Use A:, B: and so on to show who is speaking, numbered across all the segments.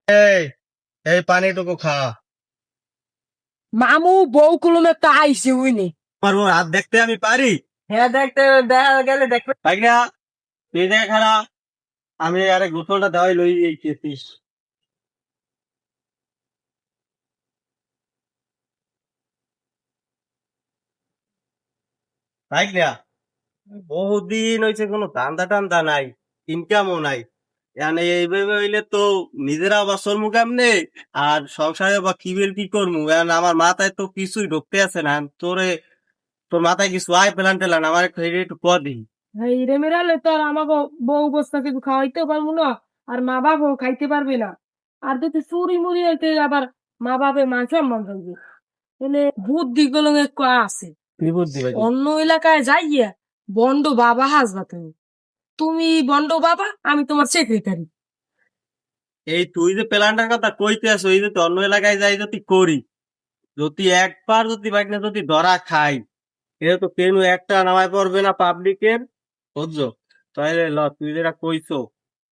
A: এই এই পানিটুকু খা।
B: মামু বউ কুলুমে তো আইসি উইনি।
A: আমার বউ হাত দেখতে আমি পারি?
B: হ্যাঁ দেখতে দেখা গেলে দেখবে।
A: পাই না। তুই দেখে খারা, আমি আরে গোসলটা দেওয়াই লই এইতেছিস। তাই না, বহুদিন হয়েছে কোনো ধান্দা টান্দা নাই, ইনকামও নাই। মানে এইভাবে হইলে তো নিজেরা বাসর মুখ এমনি, আর সংসারে বা কি বেল কি করবো। এখন আমার মাথায় তো কিছুই ঢুকতে আছে না। তোরে, তোর মাথায় কিছু আয় প্ল্যান টেলান আমার একটু একটু কর দিই।
B: এই রে মেরালে তো আর আমাকে বউ বস্তা কিছু খাওয়াইতে পারবো না, আর মা বাবাও খাইতে পারবে না। আর যদি চুরি মুড়ি হইতে আবার মা বাপে মান সম্মান থাকবে। এলে বুদ্ধি গুলো একটু আছে।
A: কি বুদ্ধি ভাই?
B: অন্য এলাকায় যাইয়া বন্ড বাবা হাসবা তুমি। তুমি বন্ড বাবা, আমি তোমার সেক্রেটারি।
A: এই তুই যে প্ল্যানটার কথা কইতে আছো, এই যে তো অন্য এলাকায় যাই যদি করি, যদি একবার যদি বাইক না যদি ধরা খাই, এটা তো কেন একটা নামায় পড়বে না পাবলিকের, বুঝছো? তাহলে ল, তুই যেটা কইছো,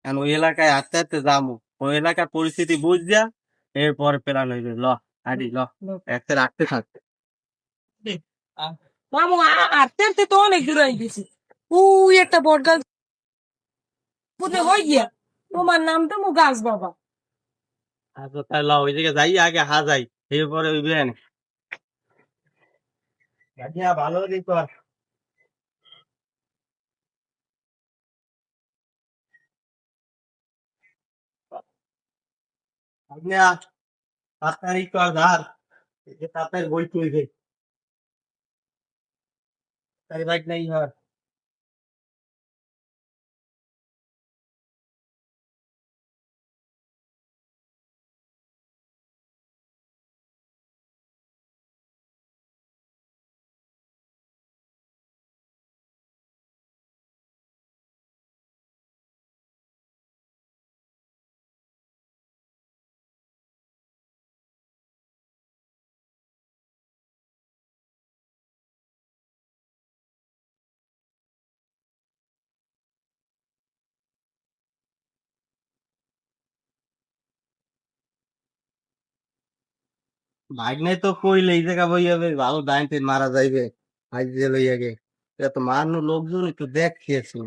A: এখন ওই এলাকায় আস্তে আস্তে যাবো, ওই এলাকার পরিস্থিতি বুঝযা এরপরে প্ল্যান হইবে। ল আদি ল, একটা রাখতে থাক।
B: মামু আটতে আটতে তো অনেক দূর হয়ে গেছি। উই একটা বট গাছ পুজো হয়ে গিয়া, তোমার নাম তো মু গাছ বাবা।
A: আচ্ছা তাই ল, ওই জায়গায় যাই আগে যাই, এরপরে ওই বেন ভালো দিক কর। তাড়াতাড়ি কর ধার, তাড়াতাড়ি বই তুলবে, তাই বাইক নাই হর। বাইক নাই তো কইলে এই জায়গা বই যাবে, ভালো ডাইন টেন মারা যাইবে। আজ যে লইয়া গে, এটা তো মারনো লোকজন একটু দেখ খেয়েছি।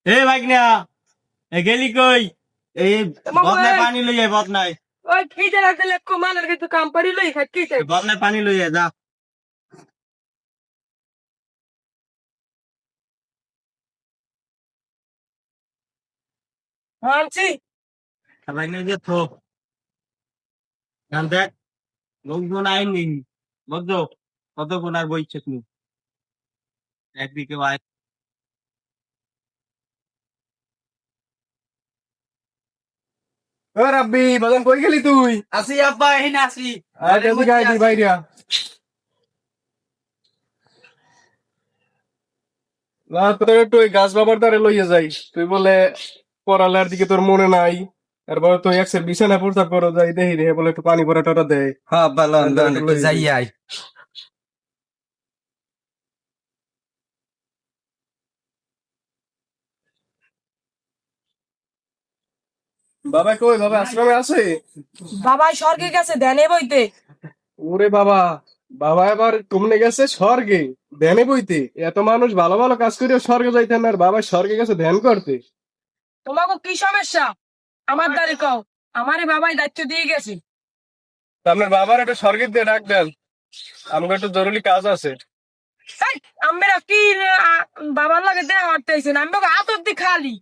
A: এ বাইক না, এ গেলি কই? এই
B: মামু
A: বদনায় পানি লইয়া, বদনায়
B: ওই খিদে লাগলে একটু মানের কিন্তু কাম পারি লই খাচ্ছি।
A: বদনায় পানি লইয়া যা।
B: আনছি।
A: বাইক নাই যে থো, গান দেখ, লোকজন আইনি, বুঝছো? কতক্ষণ আর বইছে তুমি, একদিকে আয়।
C: ও রাব্বি বাজান কই গেলি তুই?
A: আসি আব্বা, এই না আসি।
C: আরে এদিকে আয় তুই বাইরিয়া। না তোর একটু ওই গাছ বাবার দ্বারে লইয়া যাই, তুই বলে পড়ালের দিকে তোর মনে নাই। এরপর তুই একসের বিছানা প্রস্তাব করো যাই দেখি রে বলে একটু পানি ভরা টরা দেয়।
A: হ্যাঁ বালন
C: তাদের
A: লন
C: একটু
A: একটু
C: লইয়া
A: যাই
C: যাই।
A: আই।
C: বাবা কই, বাবা আশ্রমে আছে?
B: বাবাই স্বর্গে গেছে ধ্যানে বইতে।
C: ওরে বাবা, বাবা এবার কমনে গেছে স্বর্গে ধ্যানে বইতে। এত মানুষ ভালো ভালো কাজ করেও স্বর্গে যাইতেন না, আর বাবা স্বর্গে গেছে ধ্যান করতে।
B: তোমাকে কি সমস্যা আমার দ্বারে কও, আমারে বাবাই দায়িত্ব দিয়ে গেছে।
C: তা আপনার বাবার একটু স্বর্গের দিয়ে ডাক দেন, আমাকে একটু জরুরি কাজ আছে।
B: এই, আমরা কি বাবার লাগে দেয়া হরতেছেন, আমি তোকে হাত অব্দি খালি।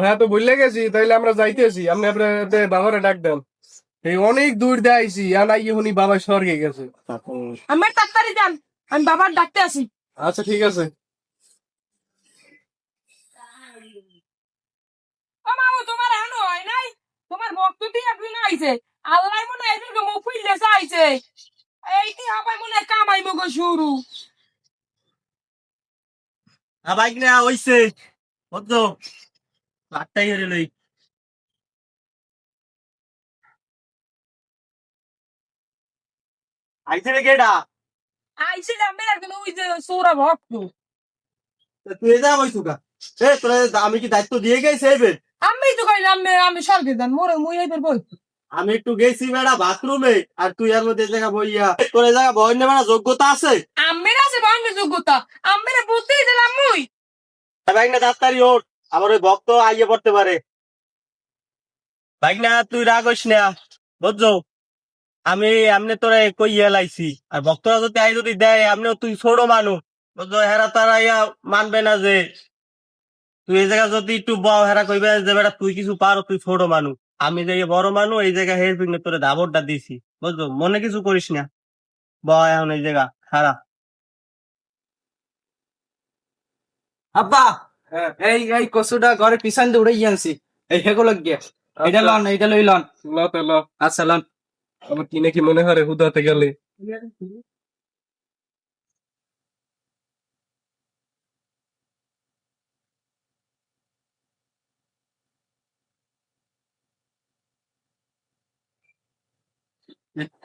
C: হ্যাঁ তো ভুলে গেছি, তাইলে আমরা যাইতেছি, আপনি আপনার বাবারে ডাক দেন। এই অনেক দূর দিয়ে আইছি, আর নাই এখনই বাবা স্বর্গে গেছে।
B: আমার তাড়াতাড়ি যান, আমি বাবার ডাকতে আসি।
C: আচ্ছা ঠিক আছে।
B: ও মামু তোমার এখনো হয় নাই? তোমার ভক্ত দিয়ে একদিন আইছে। আল্লাহ মনে হয় এদিকে মুখ ফুললে চাইছে। এইটি হবে মনে হয় কামাই মগো শুরু।
A: বাইক না হইছে বুঝছো, লাটটাই হেরে লই। আইছে রে কেডা?
B: আইছিলাম একদিন ওই যে সৌরা ভক্ত।
A: তুই যা বইছু গা। তোরা আমি কি দায়িত্ব দিয়ে গেছি এবার?
B: আমি তো কইলাম আমি সরকে দেন মোরে মুই এইবার বই।
A: আমি একটু গেছি বেড়া বাথরুমে, আর তুই আর মধ্যে জায়গা বইয়া তোর এই জায়গা বই নেবে না, যোগ্যতা আছে?
B: আমের আছে বাংলা যোগ্যতা। আমের বুদ্ধি দিলাম মুই।
A: বাইক না তাড়াতাড়ি ওঠ, আমার ওই ভক্ত আইয়ে পড়তে পারে। বাইক না তুই রাগ হইস না বুঝছো, আমি এমনি তোরে কইয়া লাইছি, আর ভক্তরা যদি আই যদি দেয় এমনি তুই ছোট মানুষ বুঝছো, হেরা তারা ইয়া মানবে না যে তুই এই জায়গা যদি একটু বউ, হেরা কইবে যে বেটা তুই কিছু পারো, তুই ছোট মানুষ। আমি যে বড় মানুষ, এই জায়গা হের পিছনে তোরে দাবরটা দিছি বুঝছো, মনে কিছু করিস না। বয় এখন এই জায়গা খারাপ।
D: আব্বা,
C: হ্যাঁ,
D: এই এই কচুটা ঘরে পিছন দিয়ে উড়ে আনছি। এই হেগুলো গিয়ে এটা লন, এইটা লই লন।
C: ল তো ল।
D: আচ্ছা লন।
C: আমার কি নাকি মনে হয় রে হুদাতে গেলে।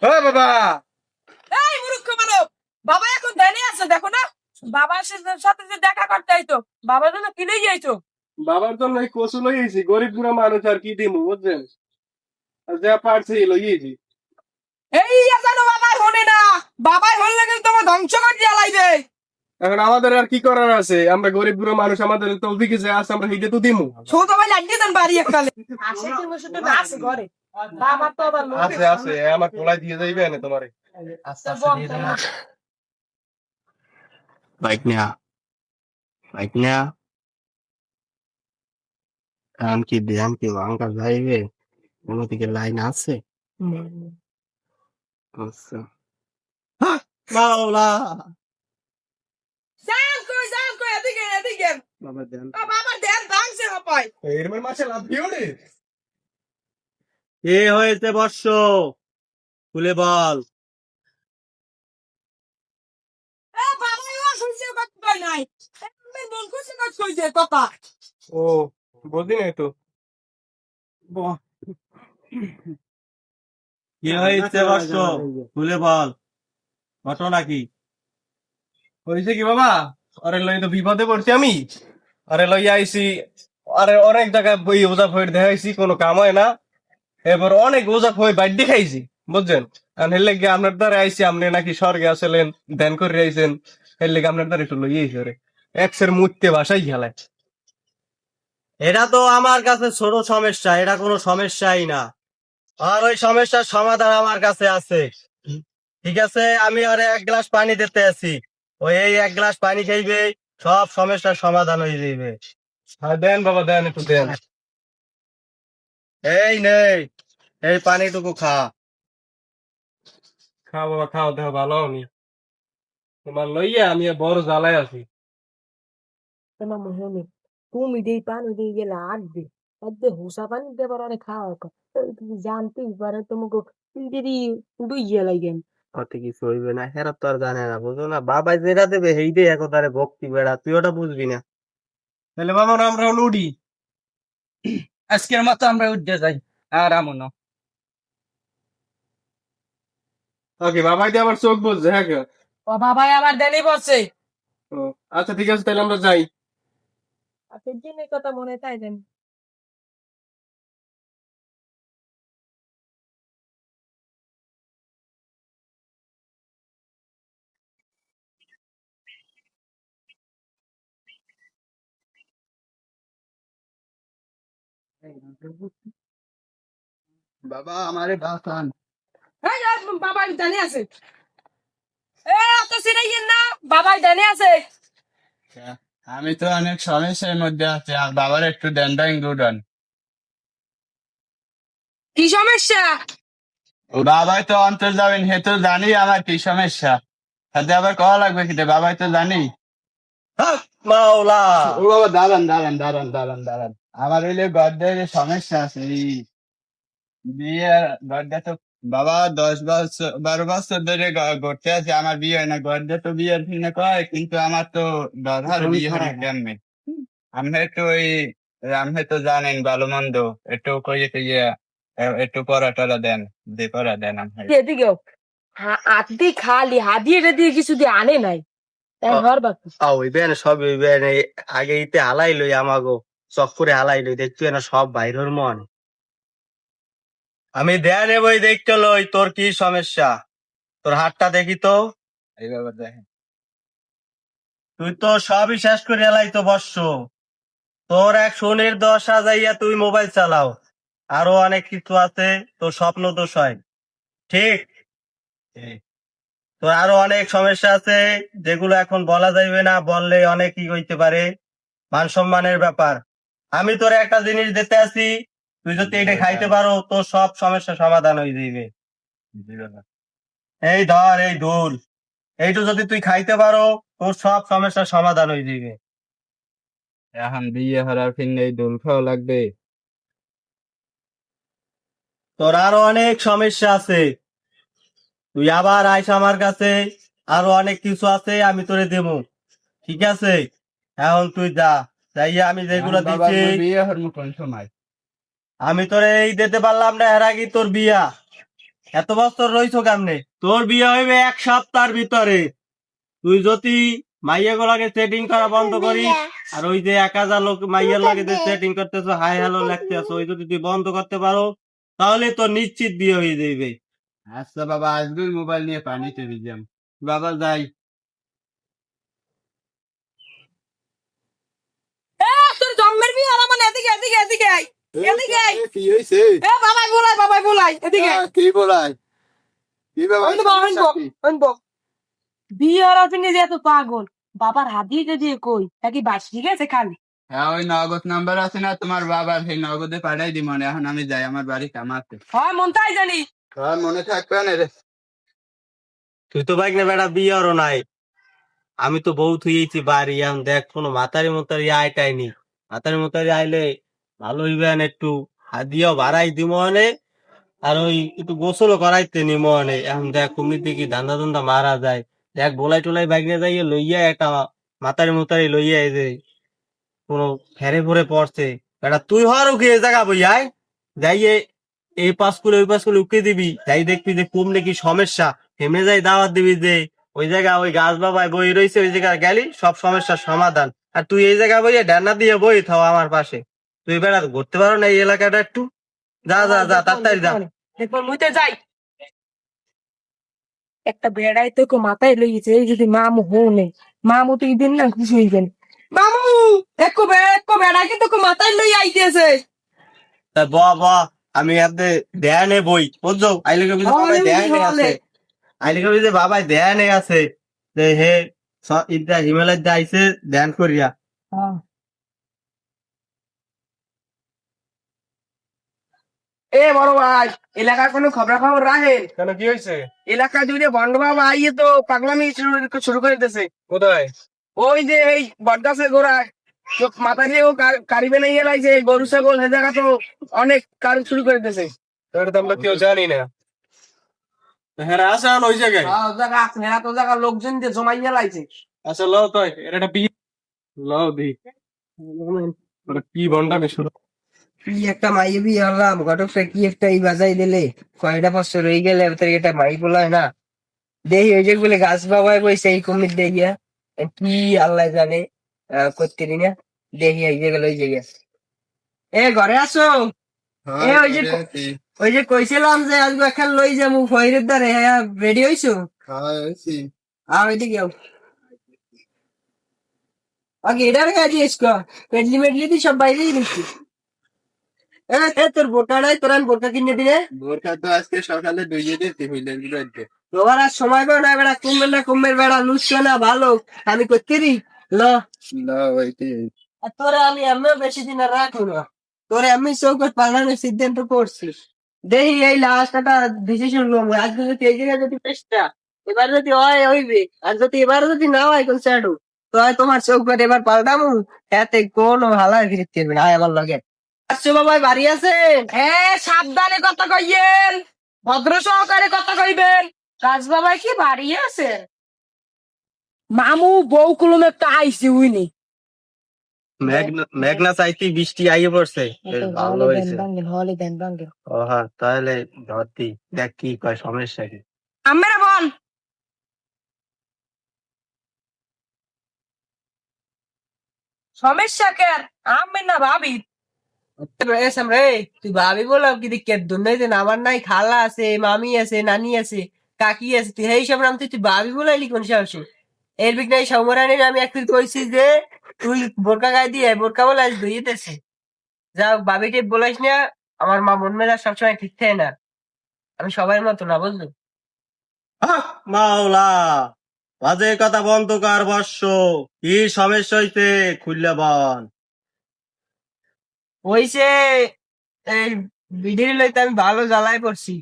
C: হ্যাঁ বাবা,
B: এই মূর্খ মানব, বাবা এখন ধ্যানে আছে দেখো না। বাবার সাথে যে দেখা করতে আইতো, বাবার জন্য কি লই আইছো?
C: বাবার জন্য এই কচু লইয়েছি, গরিব বুড়া মানুষ আর কি দিমু বুঝছেন, আর যা পারছি লইয়েছি।
B: এই জানো বাবাই হনে না, বাবাই হলে কিন্তু তোমার ধ্বংস করে দিয়া লাইবে।
C: এখন আমাদের আর কি করার আছে, আমরা গরিব বুড়া মানুষ, আমাদের তো দিকে যে আছে আমরা হিটে তো দিমু।
B: ছোট ভাই লাগিয়ে দেন বাড়ি এককালে। আসে কি বসে তো আছে ঘরে। বাবা তো আবার লোক
C: আছে আছে, আমার কোলাই দিয়ে যাইবে না তোমারে।
A: বাইক নেয়া, বাইক নেয়া, এখন কি ধ্যান কি ভাঙ্গা যাইবে? কোনো দিকে লাইন আছে? আচ্ছা বাবা,
B: যান কই এদিকে এদিকে।
A: বাবা ধ্যান।
B: বাবার ধ্যান ভাঙছে হপায়।
C: এরমের মাসে লাভ দিও রে।
A: এ হয়েছে বর্ষ, খুলে বল।
B: এ বাবাই ও শুনছে কথা কই নাই। এমন মন খুশি কাজ কইছে কথা।
C: ও বুঝি নাই তো।
A: কি হয়েছে বর্ষ, খুলে বল, ঘটনা কি?
C: হয়েছে কি বাবা, আরে লই তো বিপদে পড়ছি আমি। আরে লই আইছি, আরে অনেক জায়গায় বই ওজা ফয়ের দেখাইছি, কোনো কাম হয় না। এবার অনেক ওজা ফয় বাইর খাইছি বুঝছেন। আর হের লেগে আপনার দ্বারা আইছি, আপনি নাকি স্বর্গে আসলেন, ধ্যান করে আইছেন, হের লেগে আপনার দ্বারা একটু লই আইছি। রে এক্সের মুত্যে বাসাই খেলায়।
A: এটা তো আমার কাছে ছোট সমস্যা, এটা কোনো সমস্যাই না। আর ওই সমস্যার সমাধান আমার কাছে আছে। ঠিক আছে, আমি আর এক গ্লাস পানি দিতে আছি, ওই এই এক গ্লাস পানি খাইবে, সব সমস্যার সমাধান হয়ে যাবে।
C: হ্যাঁ দেন বাবা দেন, একটু দেন।
A: এই নেই, এই পানিটুকু খা।
C: খাও বাবা খাও, দেহ ভালো হনি। তোমার লইয়া আমি বড় জ্বালায় আছি।
B: তোমার মনে তুমি দেই পানি দিয়ে গেলে আসবে। একদে হুসা পানি দেবার অনেক খাওয়া তুমি জানতেই পারে তোমাকে যদি ডুইয়ে লাগেন।
A: কত কিছু হইবে না, হেরা তো আর জানে না, বুঝো না, বাবা যেটা দেবে সেইটাই একতারে ভক্তি বেড়া, তুই ওটা বুঝবি না।
C: তাহলে বাবা আমরা উঠি।
D: আজকের মতো আমরা উঠে যাই। আর আমন
C: ওকে বাবাই দিয়ে আমার চোখ বলছে, হ্যাঁ কে?
B: ও বাবাই আবার দেনি বসে।
C: ও, আচ্ছা ঠিক আছে, তাহলে আমরা যাই।
B: আপনার দিনের কথা মনে তাই দেন।
D: বাবা আমারে বাঁচান।
B: এই বাবাই দেনি আছে। এ অত সিরাইয়েন না, বাবাই দেনি আছে।
D: আমি তো অনেক সমস্যার মধ্যে আছি, আর বাবার একটু দেন দেন গুডন।
B: কি সমস্যা?
D: বাবাই তো অন্তর যাবেন, হে তো জানি আমার কি সমস্যা। তাতে আবার কওয়া লাগবে কি, বাবাই তো জানি।
A: হক মাওলা।
D: ও বাবা দাঁড়ান দাঁড়ান দাঁড়ান দাঁড়ান দাঁড়ান, আমার হইলে গর্দের সমস্যা আছে। এই বিয়ে গর্দে তো বাবা 10 বছর 12 বছর ধরে ঘুরতে আছে, আমার বিয়ে হয় না। গর্দে তো বিয়ের ফিনে কয়, কিন্তু আমার তো দরকার বিয়ে হয় না কেমনে। আপনি একটু ওই, আপনি তো জানেন ভালো মন্দ, একটু কইয়ে টইয়ে একটু পড়া টরা দেন, দিয়ে পড়া দেন আপনি।
B: এদিকেও আদি খালি হাদি এটা দিয়ে কিছু দিয়ে আনে নাই তাই
A: ও।
B: ঘর বাকি
A: হইবে না সব হইবে না, আগে ইতে হালাই লই আমাগো, চক করে হালাই লই, দেখছি না সব বাইরের মন। আমি দেয়া নেবই, দেখতে লই তোর কি সমস্যা। তোর হাতটা দেখি তো।
D: এই বাবা দেখেন,
A: তুই তো সবই শেষ করে এলাই তো বর্ষ। তোর এক শনির দশা যাইয়া তুই মোবাইল চালাও, আরো অনেক কিছু আছে, তোর স্বপ্ন দোষ হয়, ঠিক?
D: এই
A: তোর আরো অনেক সমস্যা আছে যেগুলো এখন বলা যাইবে না, বললে অনেক কি হইতে পারে, মান সম্মানের ব্যাপার। আমি তোর একটা জিনিস দিতে আছি, তুই যদি এটা খাইতে পারো তোর সব সমস্যা সমাধান হয়ে যাইবে।
D: জি বাবা।
A: এই ধর এই ধুল, এইটু যদি তুই খাইতে পারো তোর সব সমস্যার সমাধান হয়ে যাবে।
D: এখন বিয়ে হওয়ার ফিরে এই দোল খাওয়া লাগবে।
A: তোর আরো অনেক সমস্যা আছে, তুই আবার আইস আমার কাছে, আরো অনেক কিছু আছে আমি তোরে দেবো, ঠিক আছে? এখন তুই যা, যাইয়া আমি যেগুলো
D: এখন বাবা
A: দিচ্ছি।
D: আমার বিয়ে হওয়ার কোন সময়?
A: আমি তোরে এই দিতে পারলাম না, এর আগে তোর বিয়া। এত বছর রইছো কেমনে? তোর বিয়ে হইবে 1 সপ্তাহের ভিতরে। তুই যদি মাইয়া গুলাকে সেটিং করা বন্ধ করিস, আর ওই যে 1000 লোক মাইয়ার লাগে যে সেটিং করতেছো, হাই হ্যালো লাগতেছো, ওই যদি তুই বন্ধ করতে পারো তাহলে তোর নিশ্চিত বিয়ে হয়ে যাইবে।
D: আচ্ছা বাবা, আজকে মোবাইল নিয়ে পানিতে ভিজাম। বাবা যাই।
B: তোর জন্মের বিয়ে আর আমার এদিকে এদিকে এদিকে আয় এদিকে আয়
D: কি হয়েছে?
B: বাবাই বলাই এদিকে
D: কি বলাই? কি বাবা?
B: আমি তো আনবো বিয়ে আর আপনি যে এত পাগল বাবার হাত দিয়ে দিয়ে কই নাকি বাস ঠিক আছে খালি
D: হ্যাঁ, ওই নগদ নাম্বার আছে না তোমার বাবার, সেই নগদে পাঠাই দি মনে। এখন আমি যাই, আমার বাড়ি কামাতে।
B: হয় মন তাই জানি
D: আর মনে থাকবে না রে।
A: তুই তো বাইক না বেটা বিয়ে আরো নাই, আমি তো বউ থুইছি বাড়ি। এখন দেখ কোনো মাতারি মাতারি আইটাইনি, মাতারি মাতারি আইলে ভালো হইবে, একটু হাত দিয়েও বাড়াই দিব অনে, আর ওই একটু গোসলও করাইতে নি মনে। এখন দেখ কুমির দিকে ধান্দা ধান্দা মারা যায়, দেখ বোলাই টোলাই বাইক নিয়ে যাইয়ে লইয়া একটা মাতারি মুতারি লইয়া এই যে কোনো ফেরে ফরে পড়ছে। বেটা তুই হর উঠে এই জায়গা বই আয়, যাইয়ে এই পাস করে ওই পাস করে উঠে দিবি, যাই দেখবি যে কম নাকি সমস্যা, হেমে যাই দাওয়াত দিবি যে ওই জায়গা ওই গাছ বাবায় বই রয়েছে, ওই জায়গা গেলি সব সমস্যার সমাধান। আর তুই এই জায়গা বইয়ে ডান্না দিয়ে বই থাও আমার পাশে। তুই বেড়া ঘুরতে পারো না এই এলাকাটা একটু? যা যা যা তাড়াতাড়ি যা।
B: এরপর মুইতে যাই একটা বেড়াই তো মাথায় লইছে এই যদি মামু হোনে মামু তো দিন না খুশি হইবেন মামু একো বেড়া কিন্তু মাথায় লই আইতেছে
A: তা ব ব আমি আপনি ধ্যানে বই বুঝছো, আইলে কবি যে বাবাই ধ্যানে আছে, আইলে কবি যে বাবাই ধ্যানে আছে, যে হে ইদা হিমালয় যাইছে ধ্যান করিয়া।
B: এ বড় ভাই এলাকার কোনো খবর রাখেন?
C: কেন কি হয়েছে?
B: এলাকা জুড়ে বন্ড বাবা আইয়ে তো পাগলামি শুরু করে দিতেছে।
C: কোথায়?
B: ওই যে এই বটগাছের গোড়ায় তো মাথা দিয়ে ও কারিবে না ইয়ে লাগছে গরু ছাগল সে জায়গা তো অনেক কারণ শুরু করে দিতেছে।
C: তাহলে তো আমরা কেউ জানি না। হ্যাঁ আসা ওই জায়গায়।
B: ও জায়গা আছে এরা তো জায়গা লোকজন দিয়ে জমাইয়া লাইছে।
C: আচ্ছা লও তো এর একটা বিয়ে লও দি। ওটা কি বন্ডামি শুরু।
E: কি একটা মাইয়ে বিয়ে হলাম ঘটকটা কি একটা এই বাজাই দিলে কয়টা বছর রয়ে গেলে তার এটা মাই বলায় না দেখি ওই যে বলে গাছ বাবায় কইছে এই কুমির দেখিয়া কি আল্লাহ জানে করতে না দেখি এই যে গেল ওই জায়গা এ ঘরে আসো এ ওই যে কইছিলাম যে আজকে এখন লই যাবো ফয়রের দ্বারে রেডি হইছো ওইদিকে আগে এটার কাজ এসো পেডলি মেডলি দি সব বাইরেই নিচ্ছি তোর বোরকা নাই তোর আমি বোরকা কিনে দিলে
D: বোরখা তো আজকে সকালে ধুইয়ে দিতে হইলে রাখবে।
E: তোমার আর সময় পাও না বেড়া কুম্ভের বেড়া লুচ্ছ না ভালো আমি করতে দিই ল আর তোরে আমি আমিও বেশি দিন আর রাখবো না তোরে আমি চৌকট পালানোর সিদ্ধান্ত করছি দেখি এই লাস্ট একটা ডিসিশন নেবো আজকে যদি এই জায়গায় যদি পেশটা এবার যদি হয় হইবে আর যদি এবার যদি না হয় কোন স্যাডু তো তোমার চোখ করে এবার পাল্টামু, এতে কোনো ভালো ফিরতে পারবে না, আয় আমার লগে। আসছো বাবা, বাড়ি আছেন?
B: হ্যাঁ, সাবধানে কথা কইয়েন, ভদ্র সহকারে কথা কইবেন। কাজ বাবা কি বাড়ি আছে? মামু বউ কুলুম একটা আইসি উইনি।
C: মেঘনা চাইতে বৃষ্টি আইয়ে পড়ছে, বেশ ভালো হয়েছে।
B: হলে দেন বাঙ্গেল।
C: ও হ্যাঁ, তাহলে ধরতি দেখ কি কয়, সমস্যা কি।
B: আমরা বল। সমস্যা কেন? আমি না ভাবি।
E: এসম রে, তুই ভাবি বললাম কি দিকে দুর্নীতি না, আমার নাই খালা আছে, মামি আছে, নানি আছে, কাকি আছে, তুই এই সব নাম তুই ভাবি বলাইলি কোন সাহসে? এর বিক নাই সৌমরানির আমি একদিন কইছি যে তুই বোরকা গায়ে দিয়ে বোরকা বলে আজ ধুইতেছে। যাও ভাবি টিপ বলাইস না, আমার মা মন মেলা সবসময় ঠিক থাকে না, আমি সবার মতো না, বুঝলি?
A: আহ, মাওলা, বাজে কথা বন্ধ কর বর্ষ। কি সমস্যা হইছে খুললে বল।
E: হইছে এই বিডির লইতে আমি ভালো জ্বালায় পড়ছি,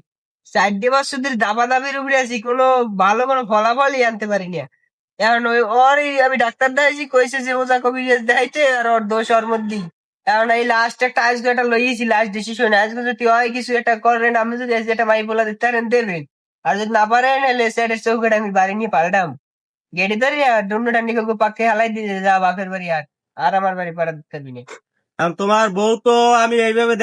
E: 4 বছর ধরে দাবা দাবির উপরে আছি, ভালো কোনো ফলাফলই আনতে পারি না। এখন আমি ডাক্তার দেখাইছি, কইছে যে ওজা কবিরাজ দেখাইতে, আর ওর দোষ ওর মধ্যেই। এখন এই লাস্ট একটা আজকে একটা লইয়েছি, লাস্ট ডিসিশন, আজকে যদি হয় কিছু একটা করেন, আমি যদি আজকে একটা মাই বলা দিতে পারেন দেবেন, আর যদি না পারেন এলে স্যারের চৌকাটা আমি বাড়ি নিয়ে পাল্টাম, গেড়ি ধরে আর ডুন্নু টান্ডি পাকে হালাই দিয়ে যা বাপের বাড়ি, আর আর আমার বাড়ি পাড়া দিতে পারবি না।
A: আর তোমার বউ তো আমি এইভাবে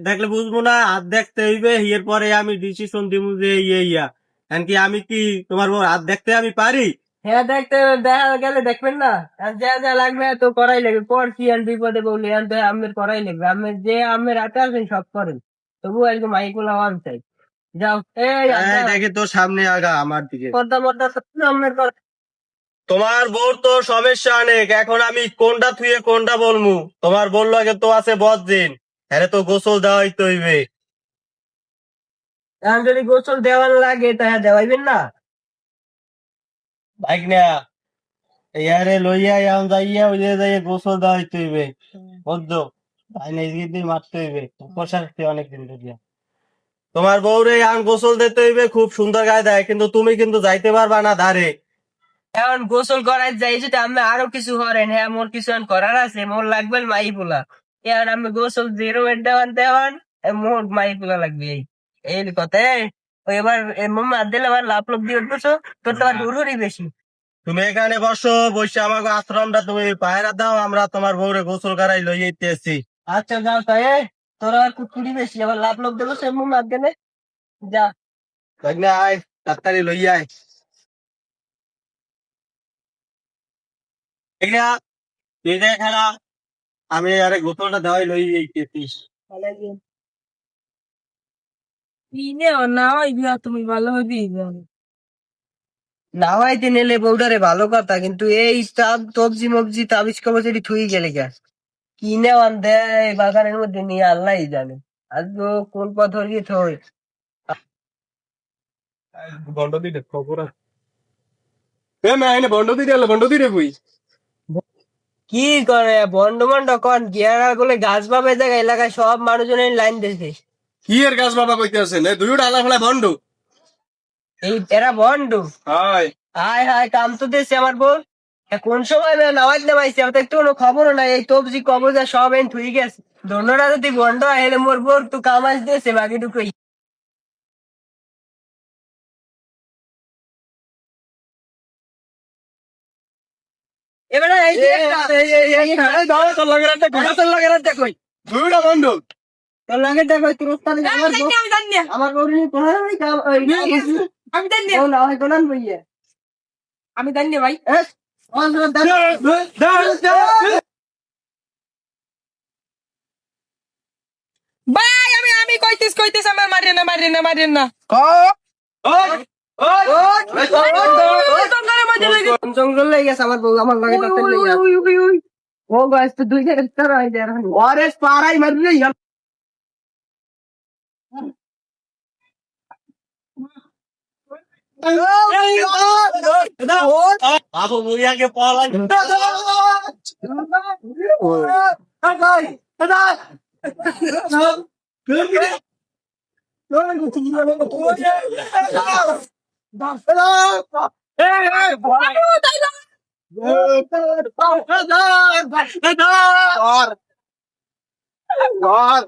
A: দেখলে বুঝবো না, হাত দেখতে হইবে, এর পরে আমি ডিসিশন দিব যে ইয়া। এমনকি আমি কি তোমার বউ হাত দেখতে আমি পারি?
E: হ্যাঁ, দেখা গেলে দেখবেন না, আর যা যা লাগবে তো করাই লাগবে, পর কি আর বিপদে বললি আর তো আমের করাই লাগবে, আমের যে আমের হাতে আছেন সব করেন, তবু একদম মাইকুলা ওয়ান চাই। যাও এই
A: এই দেখি তোর সামনে আগা আমার দিকে।
E: পর্দা মর্দা আমের কর।
A: তোমার বউর তো সমস্যা অনেক, এখন আমি কোনটা থুয়ে কোনটা বলমু? তোমার বললো আগে তো আছে বদদিন, হ্যাঁ তো গোসল দেওয়াই তো হইবে।
E: এখন যদি গোসল দেওয়ার লাগে তাহলে দেওয়াইবেন না?
A: বাইক না ইয়ারে লইয়া এখন যাইয়া ওই যে যাইয়া গোসল দেওয়াই তো হইবে, বুঝছো? তাই না, এদিকে দিয়ে মারতে হইবে, উপসারতে অনেকদিন ধরিয়া। তোমার বউরে এখন গোসল দিতে হইবে, খুব সুন্দর গায়ে দেয়, কিন্তু তুমি কিন্তু যাইতে পারবা না ধারে।
E: এখন গোসল করার যাই যদি আমি আরো কিছু করেন, হ্যাঁ মোর কিছু এখন করার আছে, মোর লাগবে মাই পোলা। এখন আমি গোসল জিরো দেওয়ান দেওয়ান, মোর মাই পোলা লাগবে, এই এই কথা। ওই এবার মোর দিলে আবার লাভ লোভ দিয়ে উঠবো, তোর তো আবার হুড়হুড়ি বেশি।
A: তুমি এখানে বসো, বসে আমাকে আশ্রমটা তুমি পায়রা দাও, আমরা তোমার বউরে গোসল করাই লইতে এসছি।
E: আচ্ছা যাও তাই, তোরা আর কুটকুটি বেশি, আবার লাভ লোভ দেবো সে মুখ মার গেলে, যা।
A: বাইক না আয়, তাড়াতাড়ি লইয়া আয়। ঠিক না, তুই দেখ না, আমি আরে গোসলটা দেওয়াই লইতেছিস।
B: ইনে না হয় বিয়া তুমি ভালো হবি।
E: না হয়তো নিলে বউডারে ভালো কথা, কিন্তু এই তবজি মবজি তাবিজ কবজ এটি থুই গেলে গা, কিনে আন দেয় বাগানের মধ্যে নিয়ে আল্লাহ জানে, আজ কোন পথ ধরিয়ে থই।
C: বন্ড দিলে খবর আছে। এ মে আইনে বন্ড দিতে এলো, বন্ড দিতে কই?
E: কি করে বন্ড মন্ড কন গিয়ারা বলে গাছ বাবা জায়গা এলাকায় সব মানুষজনের লাইন দিয়েছে।
C: কি এর গাছ বাবা কইতে আছেন? এই দুইটা আলা ফেলা বন্ড।
E: এই এরা বন্ড,
C: হাই
E: হায় হায় কাম তো দেশে আমার বউ, কোন সময় নামাজ নামাইছে আমার তো একটু কোনো খবরও নাই, এই তবজি কবজা সব এন থুই গেছে, ধন্যরা যদি বন্ড হেলে মোর বোর তো কামাজ দিয়েছে বাকি টুকুই। এবারে এই যে
C: তোর লগের একটা কই?
E: তোর লাগের দেখো,
C: দুইটা বন্ড।
E: তোর লাগের দেখো, তোর ওস্তাদ আমার বউ,
B: আমি জানি না,
E: আমার বউ নিয়ে কোন কাম
B: আমি জানি না,
E: বউ না হয় কোনান বইয়ে
B: আমি জানি না ভাই। ভাই আমি কইতেছ আমার মারেন না।
E: জঙ্গল লেগে গেছে আমার বউ, আমার লাগে ও গাছ তো দুই জায়গায় হয় যায় এখন ওরে পাড়াই মারবি
A: আবু মুড়িয়াকে পলাই।
C: ধর